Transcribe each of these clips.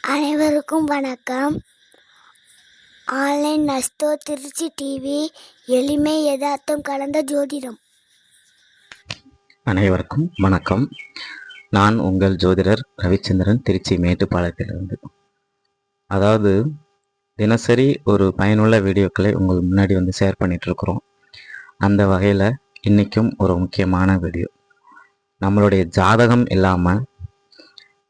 அனைவருக்கும் வணக்கம். Online நஸ்தோ Trichy TV எளிமை யதார்த்தம் கலந்த ஜோதிடம். அனைவருக்கும் வணக்கம். நான் உங்கள் ஜோதிடர் ரவிச்சந்திரன், திருச்சி மேட்டுப்பாளையத்திலிருந்து. அதாவது தினசரி ஒரு பயனுள்ள வீடியோக்களை உங்கள் முன்னாடி ஷேர் பண்ணிகிட்ருக்குறோம். அந்த வகையில் இன்றைக்கும் ஒரு முக்கியமான வீடியோ. நம்மளுடைய ஜாதகம் இல்லாமல்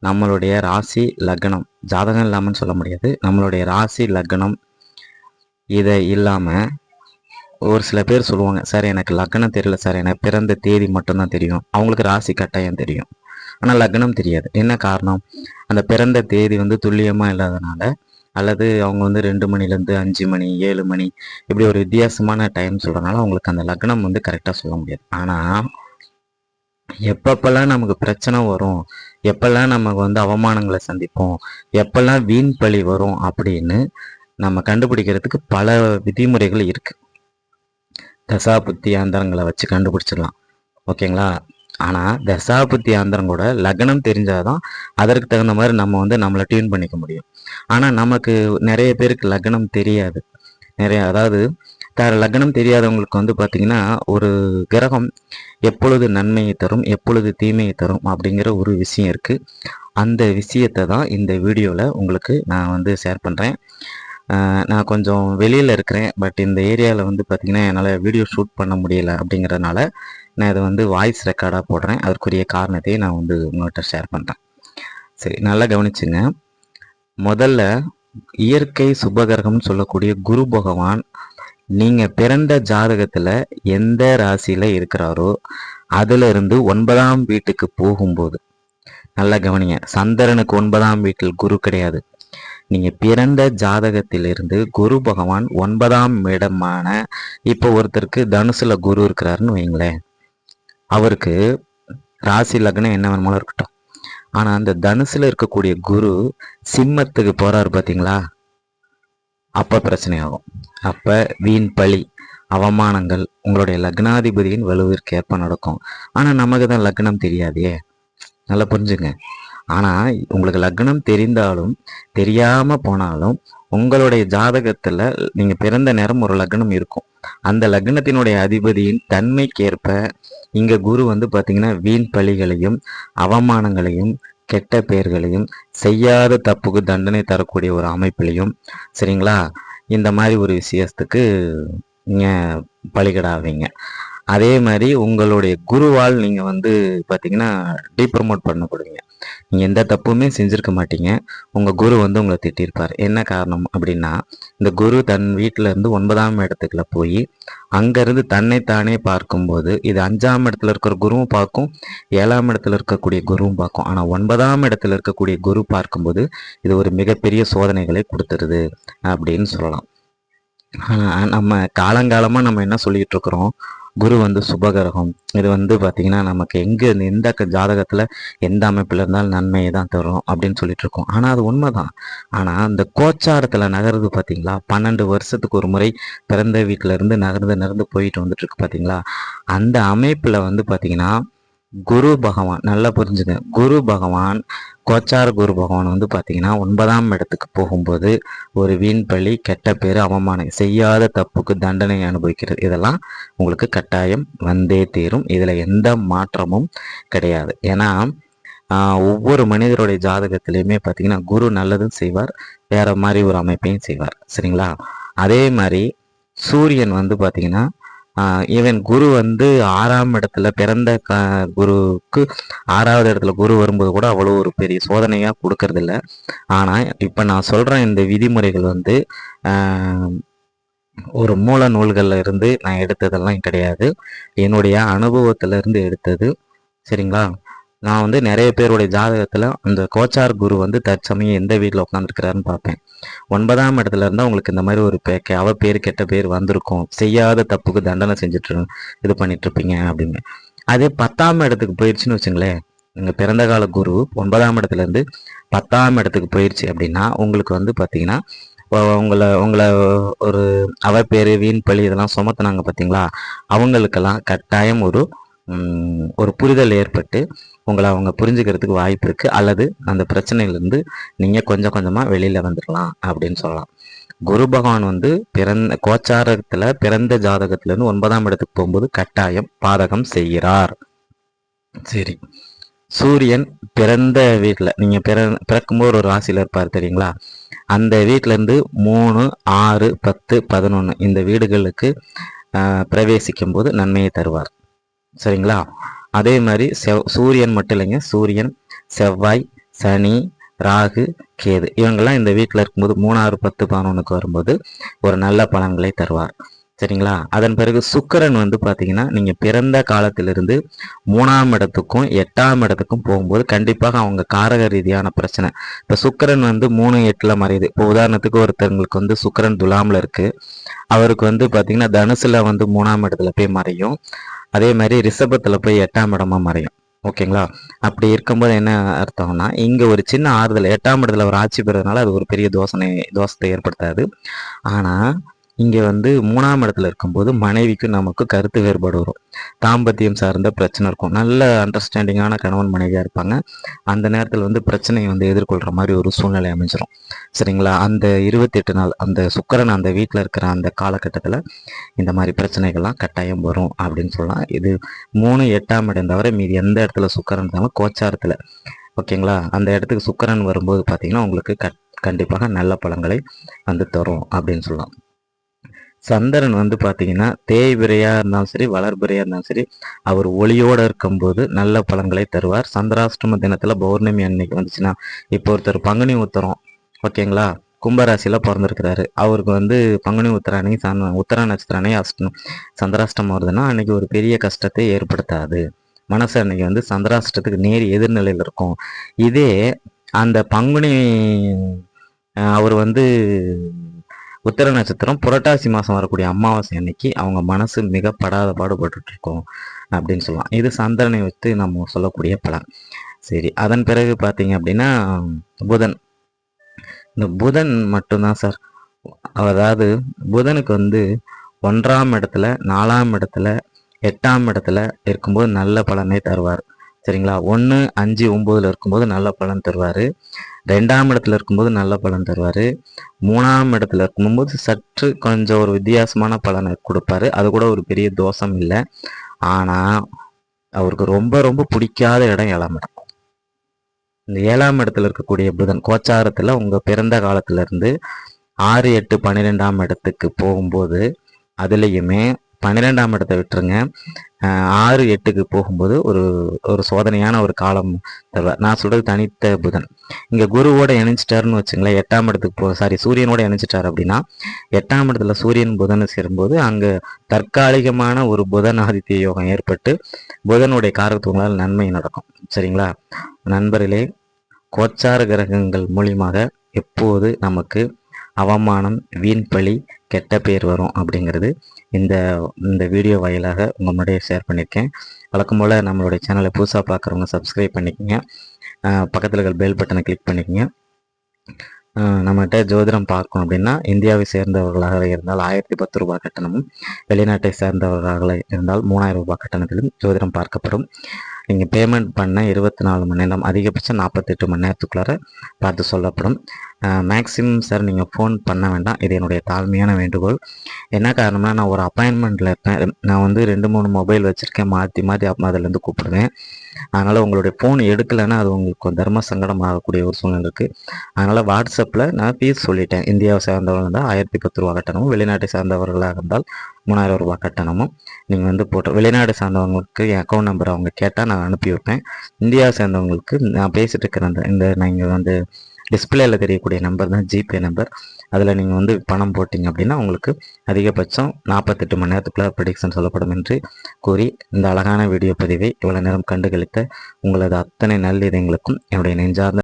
நம்மளுடைய ராசி லக்னம், ஜாதகம் இல்லாமல்னு சொல்ல முடியாது, நம்மளுடைய ராசி லக்னம் இதை இல்லாமல் ஒரு சில பேர் சொல்லுவாங்க, சார் எனக்கு லக்னம் தெரியல சார், எனக்கு பிறந்த தேதி மட்டும்தான் தெரியும். அவங்களுக்கு ராசி கட்டாயம் தெரியும், ஆனால் லக்னம் தெரியாது. என்ன காரணம்? அந்த பிறந்த தேதி துல்லியமாக இல்லாதனால, அல்லது அவங்க 2 மணிலேருந்து 5 மணி 7 மணி இப்படி ஒரு வித்தியாசமான டைம் சொல்கிறனால அவங்களுக்கு அந்த லக்னம் கரெக்டாக சொல்ல முடியாது. ஆனால் எப்பப்பெல்லாம் நமக்கு பிரச்சனை வரும், எப்பெல்லாம் நமக்கு அவமானங்களை சந்திப்போம், எப்பெல்லாம் வீண் பழி வரும் அப்படின்னு நம்ம கண்டுபிடிக்கிறதுக்கு பல விதிமுறைகள் இருக்குது. தசா புத்தி ஆந்திரங்களை வச்சு கண்டுபிடிச்சிடலாம், ஓகேங்களா? ஆனால் தசா புத்தி ஆந்திரம் கூட லக்னம் தெரிஞ்சாதான் அதற்கு தகுந்த மாதிரி நம்ம நம்மளை டியூன் பண்ணிக்க முடியும். ஆனால் நமக்கு நிறைய பேருக்கு லக்னம் தெரியாது. அதாவது லக்னம் தெரியாதவங்களுக்கு பார்த்திங்கன்னா, ஒரு கிரகம் எப்பொழுது நன்மையை தரும் எப்பொழுது தீமையை தரும் அப்படிங்கிற ஒரு விஷயம் இருக்குது. அந்த விஷயத்தை தான் இந்த வீடியோவில் உங்களுக்கு நான் ஷேர் பண்ணுறேன். நான் கொஞ்சம் வெளியில் இருக்கிறேன், பட் இந்த ஏரியாவில் பார்த்திங்கன்னா என்னால் வீடியோ ஷூட் பண்ண முடியலை. அப்படிங்கிறதுனால நான் இதை வாய்ஸ் ரெக்கார்டாக போடுறேன். அதற்குரிய காரணத்தையே நான் உங்கள்கிட்ட ஷேர் பண்ணுறேன். சரி, நல்லா கவனிச்சுங்க. முதல்ல இயற்கை சுபகிரகம்னு சொல்லக்கூடிய குரு பகவான் நீங்கள் பிறந்த ஜாதகத்தில் எந்த ராசியில் இருக்கிறாரோ அதிலிருந்து 9ஆம் வீட்டுக்கு போகும்போது, நல்லா கவனிங்க, சந்திரனுக்கு 9ஆம் வீட்டில் குரு கிடையாது. நீங்கள் பிறந்த ஜாதகத்திலிருந்து குரு பகவான் 9ஆம் இடமான, இப்போ ஒருத்தருக்கு தனுசுல குரு இருக்கிறாருன்னு வைங்களேன், அவருக்கு ராசி லக்னம் என்ன வேணுமாலும் இருக்கட்டும், ஆனால் அந்த தனுசுல இருக்கக்கூடிய குரு சிம்மத்துக்கு போறாரு பார்த்தீங்களா, அப்போ பிரச்சனையாகும். அப்போ வீண் பழி அவமானங்கள் உங்களுடைய லக்னாதிபதியின் வலுவிற்கு ஏற்ப நடக்கும். ஆனால் நமக்கு தான் லக்னம் தெரியாதே, நல்லா புரிஞ்சுங்க. ஆனால் உங்களுக்கு லக்னம் தெரிந்தாலும் தெரியாமல் போனாலும் உங்களுடைய ஜாதகத்தில் நீங்கள் பிறந்த நேரம் ஒரு லக்னம் இருக்கும். அந்த லக்னத்தினுடைய அதிபதியின் தன்மைக்கேற்ப இங்கே குரு பார்த்தீங்கன்னா வீண் பழிகளையும் அவமானங்களையும் கெட்ட பெயர்களையும் செய்யாத தப்புக்கு தண்டனை தரக்கூடிய ஒரு அமைப்பிலையும், சரிங்களா, இந்த மாதிரி ஒரு விஷயத்துக்கு நீங்கள் பலிகடாவீங்க. அதே மாதிரி உங்களுடைய குருவால் நீங்கள் பார்த்தீங்கன்னா டீப்ரமோட் பண்ணப்படுவீங்க. நீங்கள் எந்த தப்புமே செஞ்சுருக்க மாட்டீங்க, உங்கள் குரு உங்களை திட்டிருப்பார். என்ன காரணம் அப்படின்னா, இந்த குரு தன் வீட்டில் இருந்து 9ஆம் இடத்துக்குள்ள போய் அங்கேருந்து தன்னைத்தானே பார்க்கும்போது, இது 5ஆம் இடத்துல இருக்கிற குருவும் பார்க்கும், 7ஆம் இடத்துல இருக்கக்கூடிய குருவும் பார்க்கும். ஆனால் 9ஆம் இடத்துல இருக்கக்கூடிய குரு பார்க்கும்போது இது ஒரு மிகப்பெரிய சோதனைகளை கொடுத்துருது அப்படின்னு சொல்லலாம். ஆனால் நம்ம காலங்காலமாக நம்ம என்ன சொல்லிகிட்டு இருக்கிறோம், குரு சுபகிரகம், இது பார்த்திங்கன்னா நமக்கு எங்கே எந்த ஜாதகத்தில் எந்த அமைப்பில் இருந்தாலும் நன்மையை தான் தரும் அப்படின்னு சொல்லிட்டு இருக்கோம். ஆனால் அது உண்மைதான். ஆனால் அந்த கோச்சாரத்தில் நகருது பார்த்தீங்களா, 12 வருஷத்துக்கு ஒரு முறை பிறந்த வீட்டில் இருந்து நகர்ந்து போயிட்டு வந்துட்டுருக்கு பார்த்தீங்களா, அந்த அமைப்பில் பார்த்திங்கன்னா குரு பகவான், நல்லா புரிஞ்சுங்க, குரு பகவான் கோச்சார குரு பகவான் பார்த்தீங்கன்னா 9ஆம் இடத்துக்கு போகும்போது ஒரு வீண் பழி கெட்ட பேர் அவமானம் செய்யாத தப்புக்கு தண்டனை அனுபவிக்கிறது, இதெல்லாம் உங்களுக்கு கட்டாயம் வந்தே தீரும். இதில் எந்த மாற்றமும் கிடையாது. ஏன்னா ஒவ்வொரு மனிதருடைய ஜாதகத்திலையுமே பார்த்தீங்கன்னா குரு நல்லதும் செய்வார், வேற மாதிரி ஒரு அமைப்பையும் செய்வார், சரிங்களா? அதே மாதிரி சூரியன் பார்த்தீங்கன்னா ஈவன் குரு 6ஆம் இடத்துல பிறந்த குருவுக்கு 6வது இடத்துல குரு வரும்போது கூட அவ்வளோ ஒரு பெரிய சோதனையாக கொடுக்கறதில்ல. ஆனால் இப்போ நான் சொல்கிறேன், இந்த விதிமுறைகள் ஒரு மூல நூல்களில் இருந்து நான் எடுத்ததெல்லாம் கிடையாது, என்னுடைய அனுபவத்திலேருந்து எடுத்தது, சரிங்களா? நான் நிறைய பேருடைய ஜாதகத்தில் அந்த கோச்சார் குரு தற்சமயம் எந்த வீட்டில் உட்காந்துருக்கிறாருன்னு பார்ப்பேன். 9ஆம் இடத்துல இருந்தால் உங்களுக்கு இந்த மாதிரி ஒரு அவ பேர் கெட்ட பேர் வந்திருக்கும், செய்யாத தப்புக்கு தண்டனை செஞ்சுட்டு இது பண்ணிட்டுருப்பீங்க அப்படின்னு. அதே 10ஆம் இடத்துக்கு போயிடுச்சுன்னு வச்சுங்களேன், நீங்கள் பிறந்த கால குரு 9ஆம் இடத்துலேருந்து 10ஆம் இடத்துக்கு போயிடுச்சு அப்படின்னா உங்களுக்கு பார்த்தீங்கன்னா உங்களை ஒரு அவ பேர் வீண் பழி இதெல்லாம் சுமத்துனாங்க பார்த்தீங்களா, அவங்களுக்கெல்லாம் கட்டாயம் ஒரு ஒரு புரிதல் ஏற்பட்டு உங்களை அவங்க புரிஞ்சுக்கிறதுக்கு வாய்ப்பு இருக்குது. அல்லது அந்த பிரச்சனையிலேருந்து நீங்கள் கொஞ்சம் கொஞ்சமாக வெளியில் வந்துடலாம் அப்படின்னு சொல்லலாம். குரு பகவான் வந்து கோச்சாரத்தில் பிறந்த ஜாதகத்திலேருந்து 9ஆம் இடத்துக்கு போகும்போது கட்டாயம் பாதகம் செய்கிறார். சரி, சூரியன் பிறந்த வீட்டில் நீங்கள் பிறக்கும்போது ஒரு ராசியில் இருப்பார் தெரியுங்களா? அந்த வீட்டிலேருந்து 3, 6, 10, 11 இந்த வீடுகளுக்கு பிரவேசிக்கும் போது நன்மையை தருவார். சரிங்களா? அதே மாதிரி சூரியன் மட்டும் இல்லைங்க, சூரியன், செவ்வாய், சனி, ராகு, கேது இவங்கெல்லாம் இந்த வீட்டில் இருக்கும்போது 3, 6, 10, 11க்கு வரும்போது ஒரு நல்ல பலன்களை தருவார். சரிங்களா? அதன் பிறகு சுக்கிரன் வந்து பார்த்தீங்கன்னா நீங்கள் பிறந்த காலத்திலிருந்து 3ஆம் இடத்துக்கும் 8ஆம் இடத்துக்கும் போகும்போது கண்டிப்பாக அவங்க காரக ரீதியான பிரச்சனை. இப்போ சுக்கிரன் வந்து 3, 8ல் மறையுது. இப்போ உதாரணத்துக்கு ஒருத்தவங்களுக்கு வந்து சுக்கிரன் துலாமில் இருக்குது, அவருக்கு வந்து பார்த்தீங்கன்னா தனுசில் வந்து 3ஆம் இடத்துல போய் மறையும். அதே மாதிரி ரிஷபத்தில் போய் 8ஆம் இடமா மறையும். ஓகேங்களா? அப்படி இருக்கும்போது என்ன அர்த்தம்னா இங்கே ஒரு சின்ன ஆறுதல், 8ஆம் இடத்துல ஒரு ஆட்சி பெறதுனால அது ஒரு பெரிய தோஷத்தை ஏற்படுத்தாது. ஆனால் இங்கே வந்து 3ஆம் இடத்துல இருக்கும்போது மனைவிக்கும் நமக்கு கருத்து வேறுபாடு வரும், தாம்பத்தியம் சார்ந்த பிரச்சனை இருக்கும். நல்ல அண்டர்ஸ்டாண்டிங்கான கணவன் மனைவியாக இருப்பாங்க. அந்த நேரத்தில் வந்து பிரச்சனையை வந்து எதிர்கொள்கிற மாதிரி ஒரு சூழ்நிலை அமைஞ்சிடும். சரிங்களா? அந்த 28 நாள் அந்த சுக்கிரன் அந்த வீட்டில் இருக்கிற அந்த காலகட்டத்தில் இந்த மாதிரி பிரச்சனைகள்லாம் கட்டாயம் வரும் அப்படின்னு சொல்லலாம். இது 3, 8ஆம் இடம் தவிர மீதி எந்த இடத்துல சுக்கிரன் இருந்தாலும் கோச்சாரத்தில், ஓகேங்களா, அந்த இடத்துக்கு சுக்கிரன் வரும்போது பார்த்தீங்கன்னா உங்களுக்கு கண்டிப்பாக நல்ல பலன்களை வந்து தரும் அப்படின்னு சொல்லலாம். சந்திரன் வந்து பார்த்தீங்கன்னா தேய்பிரையாக இருந்தாலும் சரி, வளர்பிரையாக இருந்தாலும் சரி, அவர் ஒளியோடு இருக்கும்போது நல்ல பலன்களை தருவார். சந்திராஷ்டம தினத்தில் பௌர்ணமி அன்னைக்கு வந்துச்சுன்னா, இப்போ ஒருத்தர் பங்குனி உத்தரம், ஓகேங்களா, கும்பராசியில் பிறந்திருக்கிறாரு, அவருக்கு வந்து பங்குனி உத்தர அன்னைக்கு உத்தர நட்சத்திர அன்னைக்கு சந்திராஷ்டமம் வருதுன்னா அன்னைக்கு ஒரு பெரிய கஷ்டத்தை ஏற்படுத்தாது. மனசு அன்னைக்கு வந்து சந்திராஷ்டத்துக்கு நேர் எதிர்நிலையில் இருக்கும். இதே அந்த பங்குனி அவர் வந்து உத்தர நட்சத்திரம் புரட்டாசி மாதம் வரக்கூடிய அமாவாசை அன்னைக்கு அவங்க மனசு மிக படாத பாடுபட்டு இருக்கும் அப்படின்னு சொல்லலாம். இது சந்திரனை வச்சு நம்ம சொல்லக்கூடிய பலன். சரி, அதன் பிறகு பார்த்தீங்க அப்படின்னா புதன். இந்த புதன் மட்டும்தான் சார், அதாவது புதனுக்கு வந்து 1ஆம் இடத்துல, 4ஆம் இடத்துல, 8ஆம் இடத்துல இருக்கும்போது நல்ல பலனை தருவார். சரிங்களா? 1, 5, 9ல் இருக்கும்போது நல்ல பலன் தருவார். 2ஆம் இடத்துல இருக்கும்போது நல்ல பலன் தருவார். 3ஆம் இடத்துல இருக்கும்போது சற்று கொஞ்சம் ஒரு வித்தியாசமான பலனை கொடுப்பாரு. அது கூட ஒரு பெரிய தோஷம் இல்லை. ஆனால் அவருக்கு ரொம்ப ரொம்ப பிடிக்காத இடம் 7ஆம் இடம். இந்த 7ஆம் இடத்துல இருக்கக்கூடிய புதன் கோச்சாரத்தில் உங்கள் பிறந்த காலத்திலேருந்து 6, 8, 12ஆம் இடத்துக்கு போகும்போது, அதுலேயுமே 12ஆம் இடத்தை விட்டுருங்க, 6, 8க்கு போகும்போது ஒரு சோதனையான ஒரு காலம் தருவார். நான் சொல்கிறது தனித்த புதன். இங்கே குருவோட இணைஞ்சிட்டாருன்னு வச்சுங்களேன், 8ஆம் இடத்துக்கு சூரியனோட இணைஞ்சிட்டார் அப்படின்னா 8ஆம் இடத்துல சூரியன் புதன் சேரும்போது அங்கே தற்காலிகமான ஒரு புதன் ஆதித்ய யோகம் ஏற்பட்டு புதனுடைய காரகத்துவங்களால் நன்மை நடக்கும். சரிங்களா நண்பர்களே? கோச்சார கிரகங்கள் மூலியமாக எப்போது நமக்கு அவமானம், வீண் பழி, கெட்ட பேர் வரும் அப்படிங்கிறது இந்த வீடியோ வாயிலாக உங்கள் முன்னாடியே ஷேர் பண்ணியிருக்கேன். வழக்கம் போல் நம்மளுடைய சேனலை புதுசாக பார்க்குறவங்க சப்ஸ்கிரைப் பண்ணிக்கோங்க, பக்கத்தில் இருக்கிற பெல் பட்டனை கிளிக் பண்ணிக்கோங்க. நம்மகிட்ட ஜோதிடம் பார்க்கணும் அப்படின்னா இந்தியாவை சேர்ந்தவர்களாக இருந்தால் 1010 ரூபாய் கட்டணமும், வெளிநாட்டை சேர்ந்தவர்களாக இருந்தால் 3000 ரூபாய் கட்டணத்திலும் ஜோதிடம் பார்க்கப்படும். நீங்கள் பேமெண்ட் பண்ண 24 மணி நேரம், அதிகபட்சம் 48 மணி நேரத்துக்குள்ளார பார்த்து சொல்லப்படும். மேக்ஸிமம் சார் நீங்கள் ஃபோன் பண்ண வேண்டாம், இது என்னுடைய தாழ்மையான வேண்டுகோள். என்ன காரணம்னா நான் ஒரு அப்பாயின்மெண்ட்டில் இருப்பேன், நான் வந்து 2-3 மொபைல் வச்சுருக்கேன், மாற்றி அதிலேருந்து கூப்பிடுவேன். அதனால் உங்களுடைய ஃபோன் எடுக்கலைன்னா அது உங்களுக்கு தர்ம சங்கடம் ஆகக்கூடிய ஒரு சூழ்நிலை இருக்குது. அதனால் வாட்ஸ்அப்பில் நான் ஃபீஸ் சொல்லிட்டேன். இந்தியாவை சேர்ந்தவர்கள் இருந்தால் 1010 ரூபா கட்டணமும், வெளிநாட்டை சார்ந்தவர்களாக இருந்தால் 3000 ரூபாய் கட்டணமும் நீங்கள் வந்து போட்டு, வெளிநாடு சார்ந்தவங்களுக்கு என் அக்கௌண்ட் நம்பர் அவங்க கேட்டால் நான் அனுப்பி வைப்பேன். இந்தியாவை சேர்ந்தவங்களுக்கு நான் பேசிகிட்டு இருக்கிற நீங்கள் வந்து டிஸ்பிளேயில் தெரியக்கூடிய நம்பர் தான் ஜிபே நம்பர். அதில் நீங்கள் வந்து பணம் போட்டிங்க அப்படின்னா உங்களுக்கு அதிகபட்சம் 48 மணி நேரத்துக்குள்ளே ப்ரெடிக்ஷன் சொல்லப்படும் என்று கூறி இந்த அழகான வீடியோ பதிவை இவ்வளோ நேரம் கண்டுகளித்த உங்களது அத்தனை நல்லிதயங்களுக்கும் என்னுடைய நெஞ்சார்ந்த